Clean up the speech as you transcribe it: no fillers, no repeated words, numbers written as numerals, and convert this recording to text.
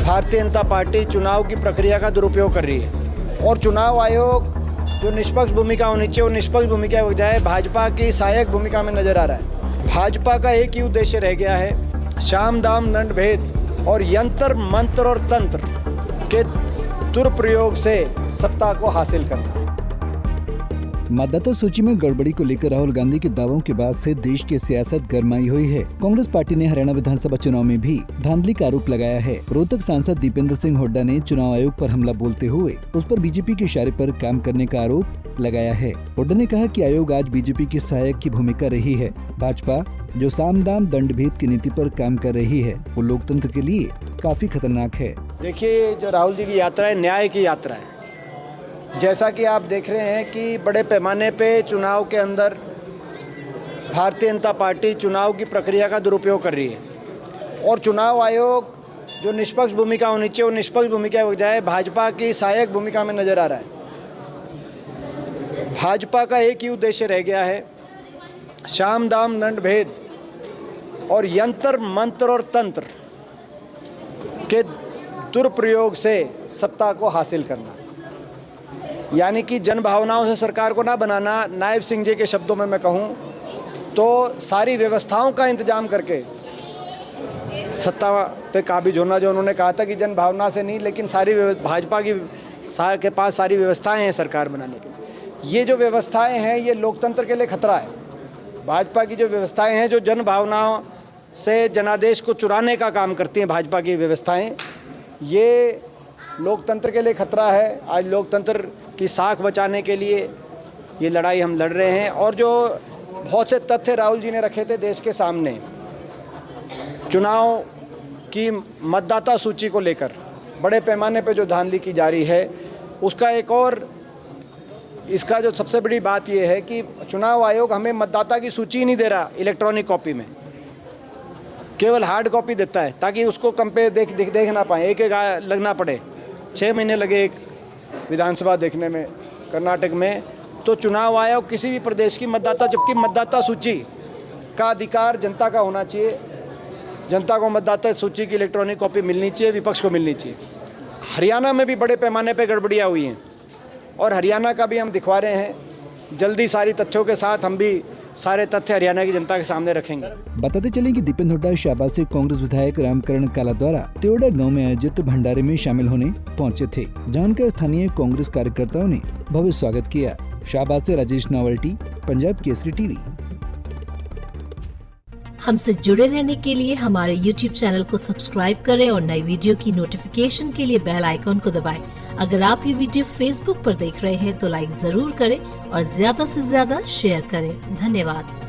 Bharatiya Janata party चुनाव की प्रक्रिया का दुरुपयोग कर रही है और चुनाव आयोग जो निष्पक्ष भूमिका होनी चाहिए वो निष्पक्ष भूमिका के बजाय भाजपा की सहायक भूमिका में नजर आ रहा है। भाजपा का एक ही उद्देश्य रह गया है, साम दाम दंड भेद और यंत्र मंत्र और तंत्र के दुरुपयोग से सत्ता को हासिल करना। मतदाता सूची में गड़बड़ी को लेकर राहुल गांधी के दावों के बाद से देश की सियासत गरमाई हुई है। कांग्रेस पार्टी ने हरियाणा विधानसभा चुनाव में भी धांधली का आरोप लगाया है। रोहतक सांसद दीपेंद्र सिंह हुड्डा ने चुनाव आयोग पर हमला बोलते हुए उस पर बीजेपी के इशारे पर काम करने का आरोप लगाया है। हुड्डा ने कहा कि आयोग आज बीजेपी की सहायक की भूमिका रही है। भाजपा जो साम दाम दंड भेद की नीति पर काम कर रही है वो लोकतंत्र के लिए काफी खतरनाक है। देखिए, जो राहुल जी की यात्रा है न्याय की यात्रा है। जैसा कि आप देख रहे हैं कि बड़े पैमाने पे चुनाव के अंदर भारतीय जनता पार्टी चुनाव की प्रक्रिया का दुरुपयोग कर रही है और चुनाव आयोग जो निष्पक्ष भूमिका होनी चाहिए वो निष्पक्ष भूमिका के बजाय भाजपा की सहायक भूमिका में नजर आ रहा है। भाजपा का एक ही उद्देश्य रह गया है, साम दाम दंड भेद और यंत्र मंत्र और तंत्र के दुरुपयोग से सत्ता को हासिल करना, यानी कि जन भावनाओं से सरकार को ना बनाना। नायब सिंह जी के शब्दों में मैं कहूँ तो सारी व्यवस्थाओं का इंतजाम करके सत्ता पे काबिज होना। जो उन्होंने कहा था कि जन भावना से नहीं, लेकिन सारी भाजपा की के पास सारी व्यवस्थाएं हैं सरकार बनाने के लिए। ये जो व्यवस्थाएं हैं ये लोकतंत्र के लिए खतरा है। भाजपा की जो व्यवस्थाएं हैं जो जन भावनाओं से जनादेश को चुराने का काम करती हैं, भाजपा की व्यवस्थाएं, ये लोकतंत्र के लिए खतरा है। आज लोकतंत्र की साख बचाने के लिए ये लड़ाई हम लड़ रहे हैं। और जो बहुत से तथ्य राहुल जी ने रखे थे देश के सामने चुनाव की मतदाता सूची को लेकर बड़े पैमाने पे जो धांधली की जा रही है, उसका एक और इसका जो सबसे बड़ी बात ये है कि चुनाव आयोग हमें मतदाता की सूची ही नहीं दे रहा इलेक्ट्रॉनिक कॉपी में, केवल हार्ड कॉपी देता है ताकि उसको कंपेयर देख ना पाए। एक लगना पड़े, 6 महीने लगे एक विधानसभा देखने में कर्नाटक में। तो चुनाव आयोग किसी भी प्रदेश की जबकि मतदाता सूची का अधिकार जनता का होना चाहिए, जनता को मतदाता सूची की इलेक्ट्रॉनिक कॉपी मिलनी चाहिए, विपक्ष को मिलनी चाहिए। हरियाणा में भी बड़े पैमाने पे गड़बड़ियाँ हुई हैं और हरियाणा का भी हम दिखवा रहे हैं। जल्दी सारी तथ्यों के साथ हम भी सारे तथ्य हरियाणा की जनता के सामने रखेंगे। बताते चलें कि दीपेंद्र हुड्डा शाहबाद से कांग्रेस विधायक रामकरण काला द्वारा त्योड़ा गांव में आयोजित भंडारे में शामिल होने पहुंचे थे, जहां उनके स्थानीय कांग्रेस कार्यकर्ताओं ने भव्य स्वागत किया। शाहबाद से राजेश नावल्टी, पंजाब केसरी टीवी। हमसे जुड़े रहने के लिए हमारे YouTube चैनल को सब्सक्राइब करें और नई वीडियो की नोटिफिकेशन के लिए बेल आइकॉन को दबाएं। अगर आप ये वीडियो Facebook पर देख रहे हैं तो लाइक जरूर करें और ज्यादा से ज्यादा शेयर करें। धन्यवाद।